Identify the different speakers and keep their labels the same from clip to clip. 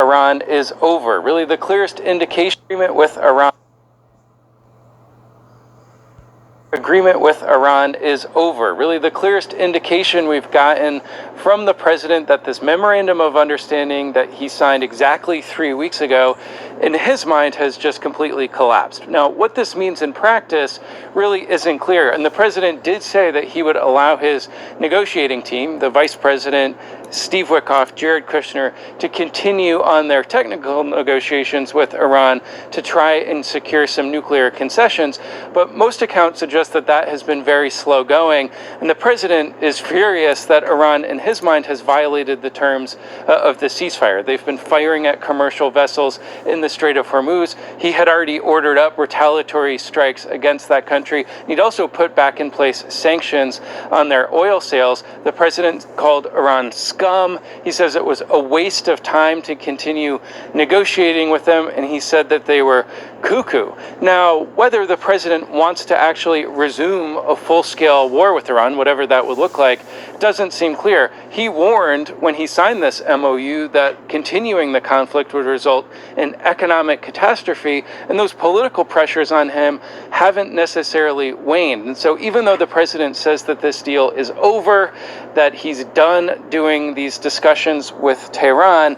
Speaker 1: Iran is over. Really, the clearest indication with Iran. Agreement with Iran is over. Really, the clearest indication we've gotten from the president that this memorandum of understanding that he signed exactly 3 weeks ago, in his mind, has just completely collapsed. Now, what this means in practice really isn't clear. And the president did say that he would allow his negotiating team, the vice president, Steve Witkoff, Jared Kushner, to continue on their technical negotiations with Iran to try and secure some nuclear concessions. But most accounts suggest that that has been very slow going. And the president is furious that Iran, in his mind, has violated the terms of the ceasefire. They've been firing at commercial vessels in the Strait of Hormuz. He had already ordered up retaliatory strikes against that country. He'd also put back in place sanctions on their oil sales. The president called Iran scum. He says it was a waste of time to continue negotiating with them, and he said that they were cuckoo. Now, whether the president wants to actually resume a full-scale war with Iran, whatever that would look like, doesn't seem clear. He warned when he signed this MOU that continuing the conflict would result in economic catastrophe, and those political pressures on him haven't necessarily waned. And so even though the president says that this deal is over, that he's done doing these discussions with Tehran,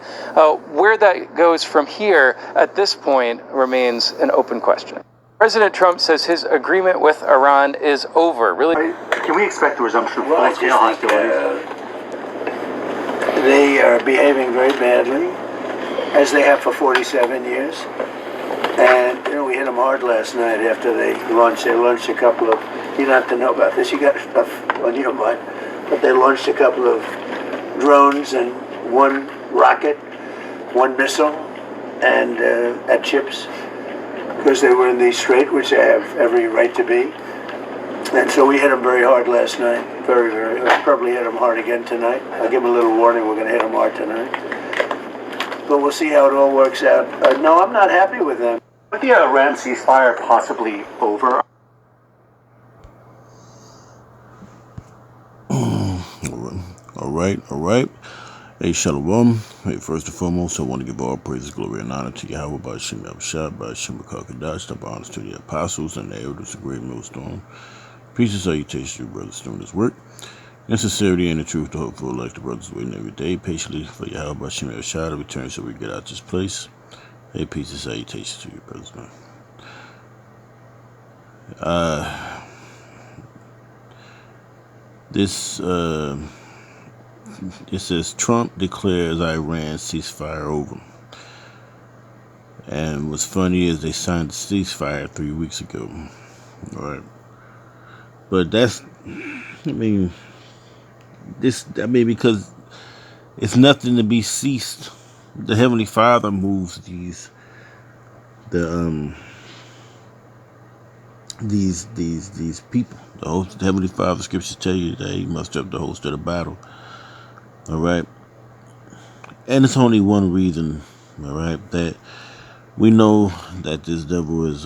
Speaker 1: where that goes from here at this point remains an open question. President Trump says his agreement with Iran is over. Really?
Speaker 2: Can we expect the resumption of full-scale hostilities?
Speaker 3: They are behaving very badly, as they have for 47 years. And, we hit them hard last night after they launched a couple of, you don't have to know about this, you got stuff on your mind, but they launched a couple of drones and one rocket, one missile, and at ships, because they were in the strait, which they have every right to be. And so we hit them very hard last night. We'll probably hit them hard again tonight. I'll give them a little warning, we're going to hit them hard tonight. But we'll see how it all works out. No, I'm not happy with them.
Speaker 2: With the Iran ceasefire possibly over?
Speaker 4: All right. Hey, Shalom. Hey, first and foremost, I want to give all praises, glory, and honor to Yahweh, by Shem Abshad, by Shem Kakadash, the honors to the apostles and the elders of great millstone. Peace and salutations to you, brothers, doing this work. In sincerity and the truth, to hope for elect the brothers waiting every day, patiently for Yahweh, by Shem Abshad, to return so we get out this place. Hey, peace and salutations to you, brothers, man. It says Trump declares Iran ceasefire over. And what's funny is they signed the ceasefire 3 weeks ago. All right. But because it's nothing to be ceased. The Heavenly Father moves these people. The Heavenly Father scriptures tell you that he must up the host of the battle. All right. And it's only one reason, all right, that we know that this devil is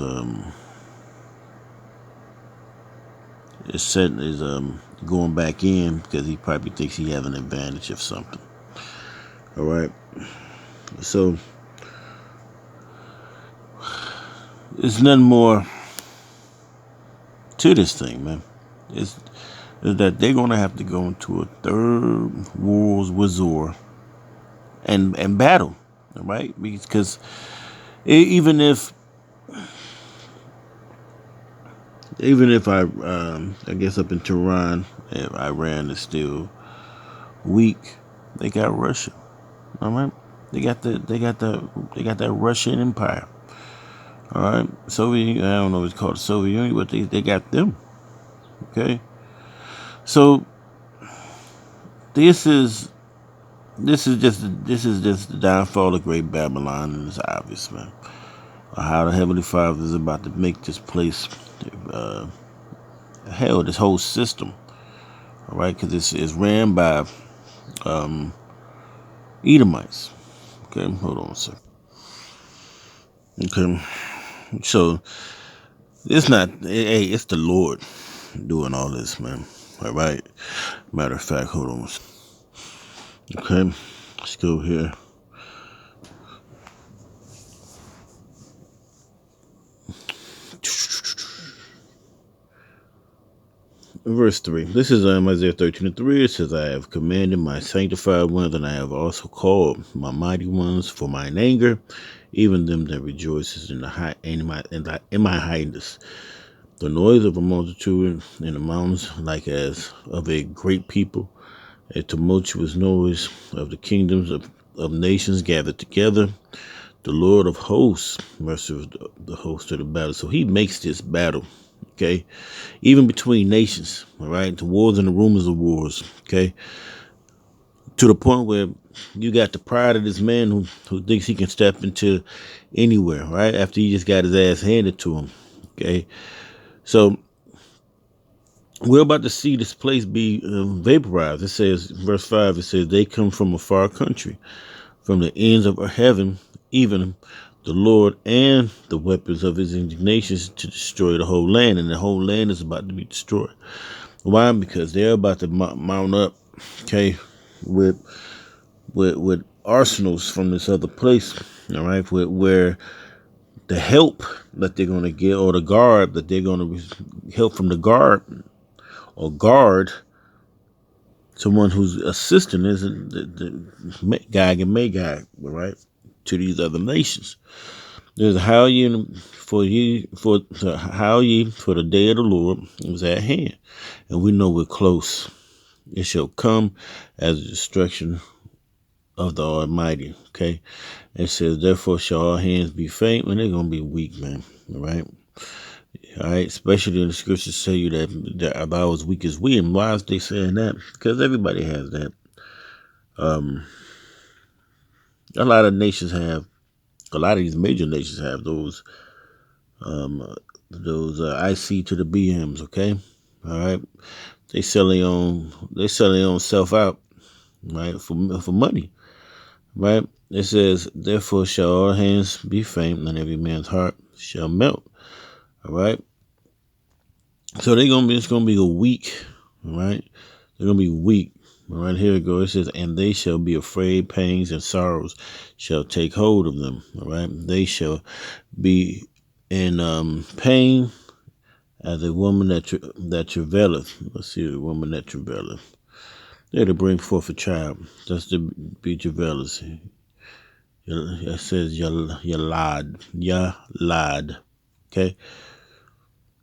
Speaker 4: going back in because he probably thinks he has an advantage of something. All right. So there's nothing more to this thing, man. Is that they're going to have to go into a third world war and battle, all right? Because even if I guess up in Tehran, if Iran is still weak, they got Russia, all right? They got that Russian Empire, all right? Soviet, I don't know what it's called, the Soviet Union, but they got them, okay? So this is just the downfall of great Babylon, and it's obvious, man. How the Heavenly Father is about to make this place hell, this whole system, all right? Because it's ran by Edomites. Okay, hold on a second. Okay, so it's the Lord doing all this, man. All right. Matter of fact, hold on. Okay, let's go here. verse 3. This is Isaiah 13:3. It says, I have commanded my sanctified ones, and I have also called my mighty ones for mine anger, even them that rejoices in my highness. The noise of a multitude in the mountains, like as of a great people, a tumultuous noise of the kingdoms of nations gathered together. The Lord of hosts, mercy of the host of the battle. So he makes this battle, okay? Even between nations, all right? The wars and the rumors of wars, okay? To the point where you got the pride of this man who thinks he can step into anywhere, right? After he just got his ass handed to him, okay? So we're about to see this place be vaporized. It says, verse 5, it says, they come from a far country, from the ends of heaven, even the Lord and the weapons of his indignation to destroy the whole land. And the whole land is about to be destroyed. Why? Because they're about to mount up, okay, with arsenals from this other place, all right, where the help that they're going to get, or the guard that they're going to help from the guard, or guard, someone who's assisting is the Gog and Magog, right, to these other nations. There's how ye for the day of the Lord is at hand, and we know we're close. It shall come as a destruction of the Almighty. Okay, it says, therefore shall all hands be faint, when they're gonna be weak, man. All right. All right, especially in the scriptures tell you that about as weak as we. And why is they saying that? Because everybody has that. A lot of nations have, a lot of these major nations have those IC to the BMs. Okay, all right. They sell their own self out, right, for money, right. It says, therefore shall all hands be faint, and every man's heart shall melt. All right. So it's gonna be a week, all right? They're gonna be weak. All right, here it goes. It says, and they shall be afraid, pangs and sorrows shall take hold of them. All right. They shall be in pain as a woman that travaileth. Let's see, a woman that travaileth. They're to bring forth a child. That's to be travaileth. It says Yalad. Okay.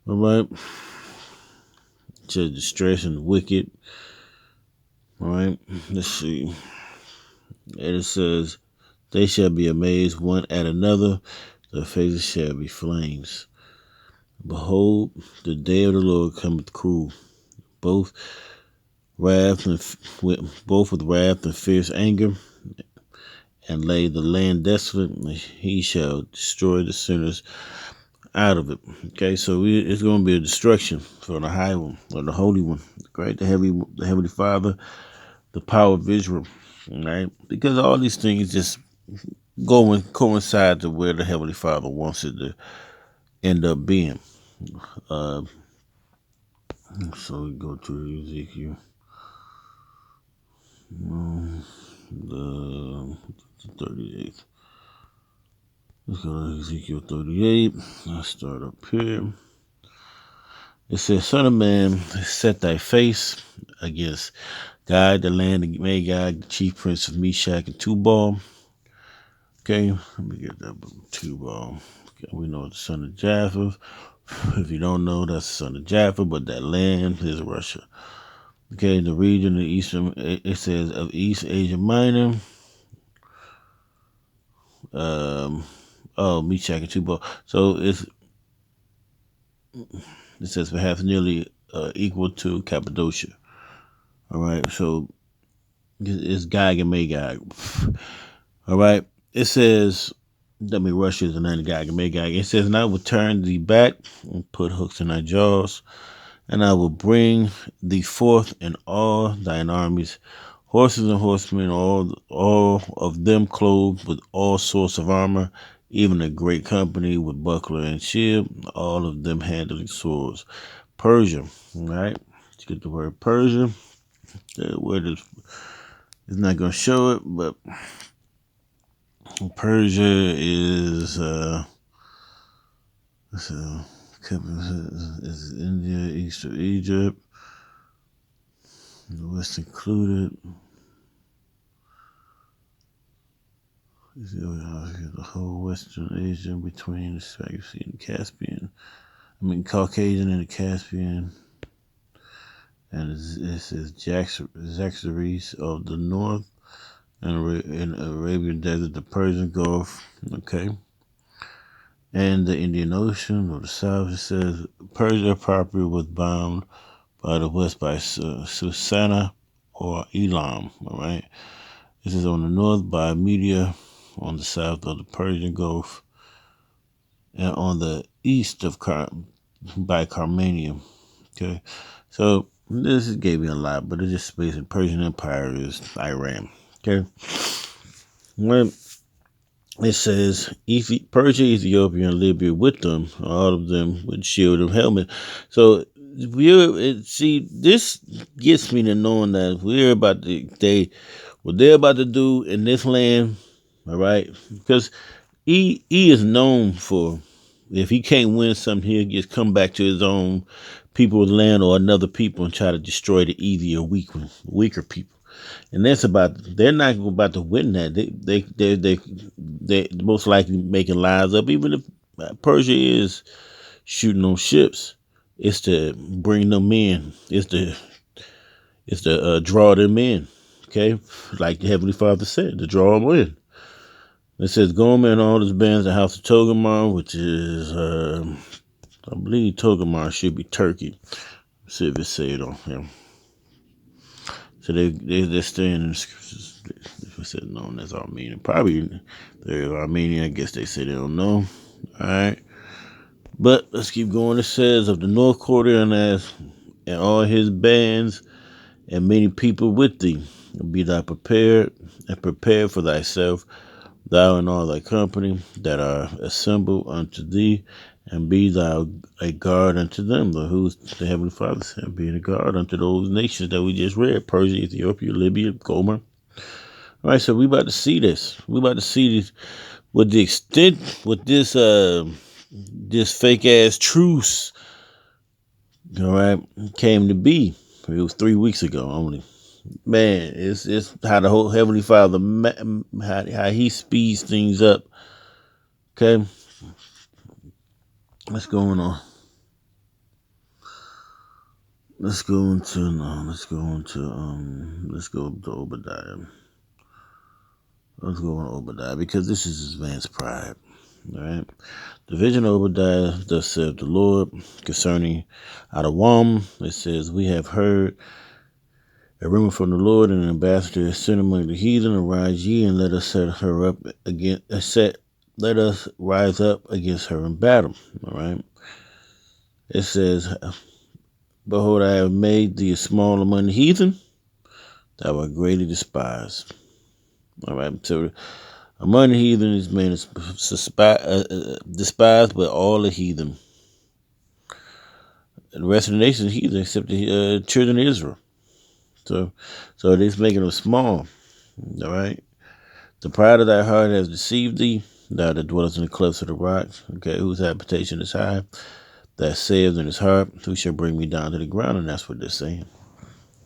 Speaker 4: All right. To distress and wicked. All right, let's see. And it says, they shall be amazed one at another, their faces shall be flames. Behold, the day of the Lord cometh cruel, both with wrath and fierce anger, and lay the land desolate, and he shall destroy the sinners out of it. Okay, so it's going to be a destruction for the high one, or the holy one, right? The heavenly Father, the power of Israel, right? Because all these things just coincide to where the heavenly Father wants it to end up being. So we go to Ezekiel, the 38th. Let's go to Ezekiel 38. I'll start up here. It says, son of man, set thy face against God, the land of Magog, the chief prince of Meshach and Tubal. Okay, let me get that Tubal. Okay, we know the son of Japheth. If you don't know, that's the son of Japheth, but that land is Russia. Okay, the region of Eastern, it says of East Asia Minor. Meshach and Tubal. So it says perhaps nearly equal to Cappadocia. All right, so it's Gog and Magog. All right, it says, Russia is the land of Gog and Magog. It says, and I will turn thee back and put hooks in thy jaws, and I will bring thee forth in all thine armies, horses and horsemen, all of them clothed with all sorts of armor, even a great company with buckler and shield, all of them handling swords. Persia, right? Let's get the word Persia. Where it's not going to show it, but Persia is India, east of Egypt. The West included. The whole Western Asia between the Space and the Caspian. Caucasian and the Caspian. And this is Zaxaries of the north, and in Arabian Desert, the Persian Gulf, okay, and the Indian Ocean of the south. It says Persia proper was bombed by the west by Susanna or Elam, all right. This is on the north by Media, on the south of the Persian Gulf, and on the east of by Carmania, okay. So this gave me a lot, but it just basically Persian Empire is Iran. Okay. When it says Persia, Ethiopia, and Libya with them, all of them with shield and helmet. So see, this gets me to knowing that what they're about to do in this land, all right? Because he is known for, if he can't win something, he'll just come back to his own people's land or another people and try to destroy the easier, weaker people. And they're not about to win that. They most likely making lies up. Even if Persia is shooting on ships, it's to bring them in. It's to draw them in. Okay, like the Heavenly Father said, to draw them in. It says Gomer and all his bands, the house of Togarmah, which is I believe Togarmah should be Turkey. Let's see if it say it on him. So they're staying in the scriptures. If it said known as Armenian, probably they're Armenian. I guess they say they don't know. All right, but let's keep going. It says of the north quarter and all his bands and many people with thee, be thou prepared and prepare for thyself, thou and all thy company that are assembled unto thee, and be thou a guard unto them. Who's the Heavenly Father said, being a guard unto those nations that we just read: Persia, Ethiopia, Libya, Gomer. All right, so we about to see this. We about to see this with the extent with this fake ass truce. All right, came to be. It was 3 weeks ago only. Man, it's how the whole Heavenly Father, how he speeds things up. Okay. What's going on? Let's go to Obadiah. Let's go on Obadiah, because this is his man's pride. All right. The vision of Obadiah, thus saith the Lord, concerning Adawam. It says, we have heard a rumor from the Lord, and an ambassador is sent among the heathen. Arise ye, and let us let us rise up against her in battle. All right. It says, behold, I have made thee small among the heathen, thou art greatly despised. All right. So among the heathen, this man is despised by all the heathen. And the rest of the nation is heathen, except the children of Israel. So it's making them small. All right. The pride of thy heart has deceived thee, thou that dwellest in the clefts of the rocks. Okay, whose habitation is high, that saith in his heart, who shall bring me down to the ground? And that's what they're saying.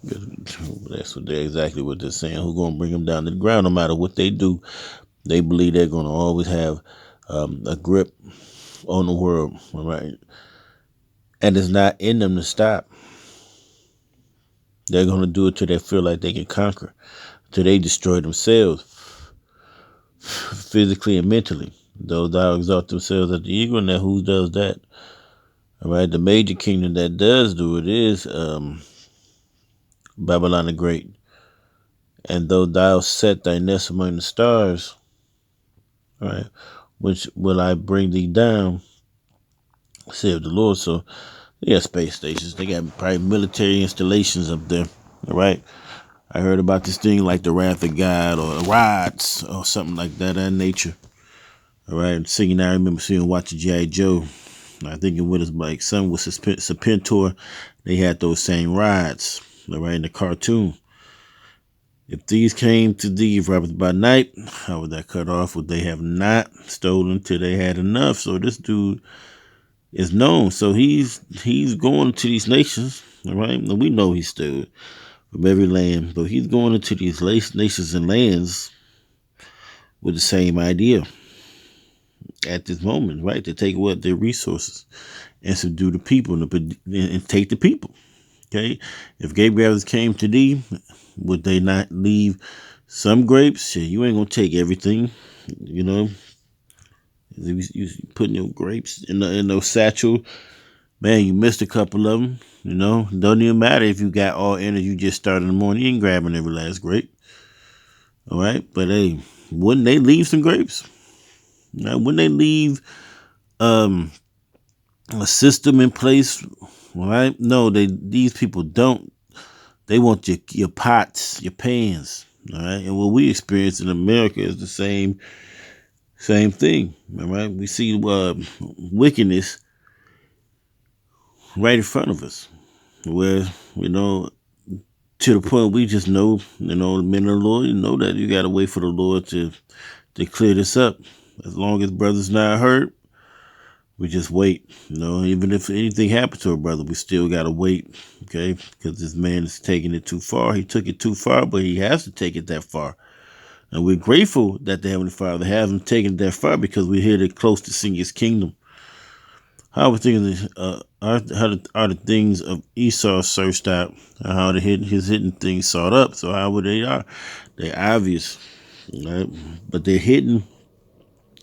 Speaker 4: That's exactly what they're saying. Who's going to bring them down to the ground? No matter what they do, they believe they're going to always have a grip on the world. All right. And it's not in them to stop. They're going to do it till they feel like they can conquer, till they destroy themselves, physically and mentally. Though thou exalt themselves as the eagle, and who does that? All right, the major kingdom that does do it is Babylon the Great. And though thou set thy nest among the stars, all right, which will I bring thee down, saith the Lord. So they got space stations. They got probably military installations up there. All right. I heard about this thing like the Wrath of God or Rods or something like that nature. All right. I remember watching G.I. Joe. I think it was like some with Serpentor. They had those same rods. All right. In the cartoon. If these came to thee robbers by night, how would that cut off? Would they have not stolen till they had enough? So this dude is known. So he's going to these nations, all right? And we know he stood from every land. But he's going into these nations and lands with the same idea at this moment, right? To take what their resources and subdue the people and take the people. Okay, if Gabriel came to thee, would they not leave some grapes? Yeah, you ain't gonna take everything, you know. You putting your grapes in those satchel, man. You missed a couple of them, you know. Doesn't even matter if you got all energy. You just started in the morning. You ain't grabbing every last grape, all right. But hey, wouldn't they leave some grapes? Now, wouldn't they leave a system in place? All right, no, these people don't. They want your pots, your pans, all right? And what we experience in America is the same thing, all right? We see wickedness right in front of us, where, you know, to the point we just know, you know, the men of the Lord, you know that you got to wait for the Lord to clear this up. As long as brothers not hurt, we just wait, you know. Even if anything happened to a brother, we still got to wait, okay? Because this man is taking it too far. He took it too far, but he has to take it that far. And we're grateful that the Heavenly Father has him taken it that far because we're here to close to seeing his kingdom. How are things, are the things of Esau searched out? How his hidden things sought up? So how would they are? They're obvious, right? But they're hidden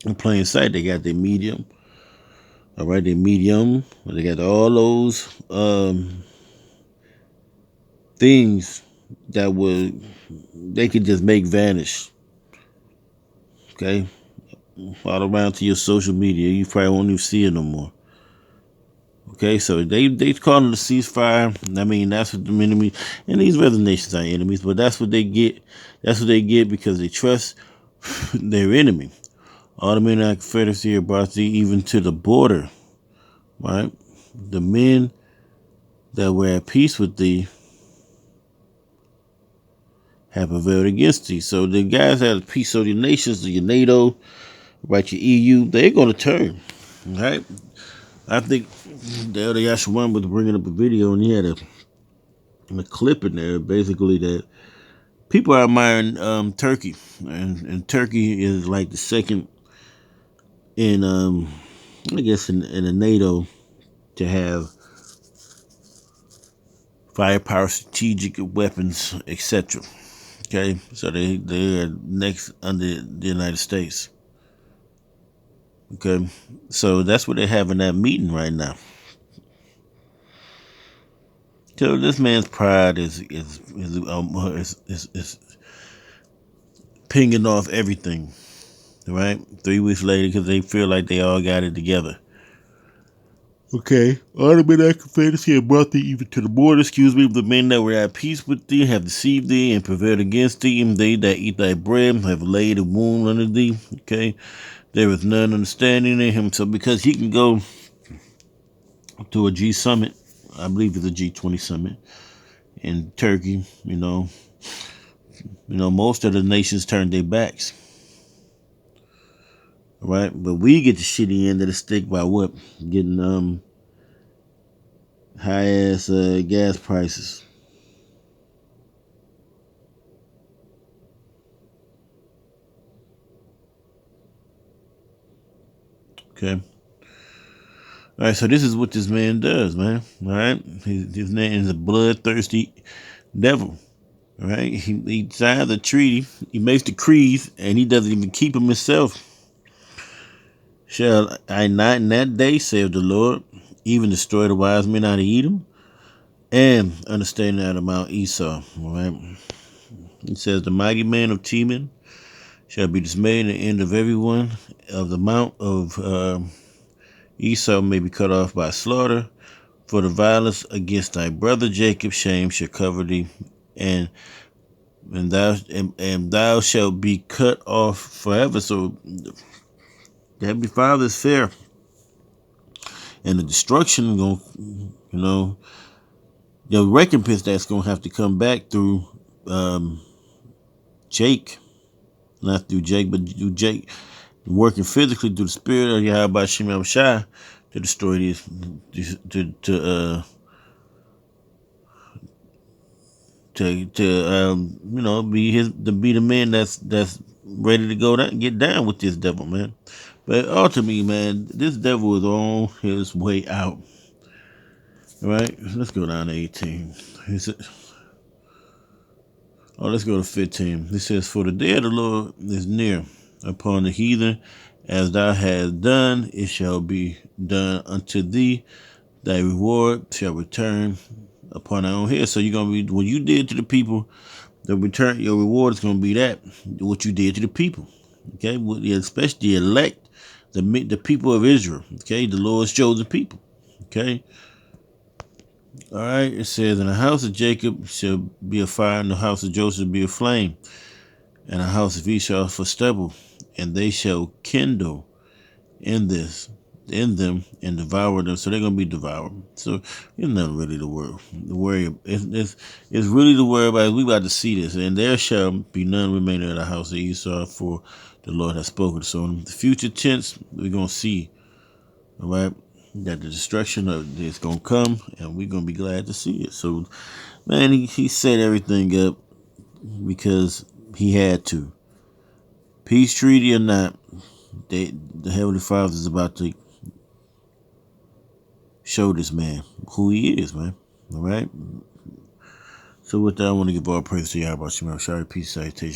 Speaker 4: in plain sight. They got their medium. All right, their medium. They got all those things that they could just make vanish. Okay, all around to your social media, you probably won't even see it no more. Okay, so they call them the ceasefire. I mean, that's what the enemy, and these other nations are enemies, but that's what they get. That's what they get because they trust their enemy. All the men of the Confederacy are brought thee even to the border, right? The men that were at peace with thee have prevailed against thee. So the guys that have peace, so the nations, your NATO, right, your EU, they're going to turn, right? I think the other Yashwan was bringing up a video, and he had a clip in there, basically, that people are admiring Turkey, and Turkey is like the second in, I guess, in the NATO to have firepower, strategic weapons, etc. Okay, so they are next under the United States. Okay, so that's what they're having that meeting right now. So this man's pride is pinging off everything, right? 3 weeks later, because they feel like they all got it together. Okay, all the men that Confederacy have brought thee even to the border, the men that were at peace with thee have deceived thee and prevailed against thee, and they that eat thy bread have laid a wound under thee. Okay, there is none understanding in him. So because he can go to a G summit, I believe it's a G20 summit in Turkey, you know, most of the nations turned their backs. Right, but we get the shitty end of the stick by what? Getting high ass gas prices. Okay. All right, so this is what this man does, man. All right, his name is a bloodthirsty devil. All right, he signs a treaty, he makes decrees, and he doesn't even keep them himself. Shall I not in that day, saith the Lord, even destroy the wise men out of Edom, and understanding out of Mount Esau? All right. It says, the mighty man of Teman shall be dismayed, and the end of everyone of the Mount of Esau may be cut off by slaughter. For the violence against thy brother Jacob, shame shall cover thee, and thou shalt be cut off forever. So the Heavenly Father is fair, and the destruction going, the recompense that's going to have to come back through Jake, not through Jake, but through Jake working physically through the spirit of Yahweh Shem Shai to destroy these, to be the man that's ready to go down, get down with this devil, man. But ultimately, man, this devil is on his way out. All right, let's go down to 18. Let's go to 15. It says, "For the day of the Lord is near upon the heathen, as thou hast done, it shall be done unto thee. Thy reward shall return upon thy own head." So you're gonna be, what you did to the people, your reward is gonna be that, what you did to the people. Okay, especially the elect, the people of Israel. Okay, the Lord's chosen people. Okay. All right, it says, "In the house of Jacob shall be a fire, and the house of Joseph be a flame, and the house of Esau for stubble, and they shall kindle in them and devour them." So they're gonna be devoured. So it's nothing really to worry. It's really to worry about. We about to see this, and there shall be none remaining in the house of Esau, for the Lord has spoken. So in the future tense, we're gonna see, all right, that the destruction of this gonna come, and we're gonna be glad to see it. So, man, he set everything up because he had to. Peace treaty or not, the Heavenly Father is about to show this man who he is, man. All right. So with that, I want to give all praise to Yahweh Shemel. Sorry, peace, salutation.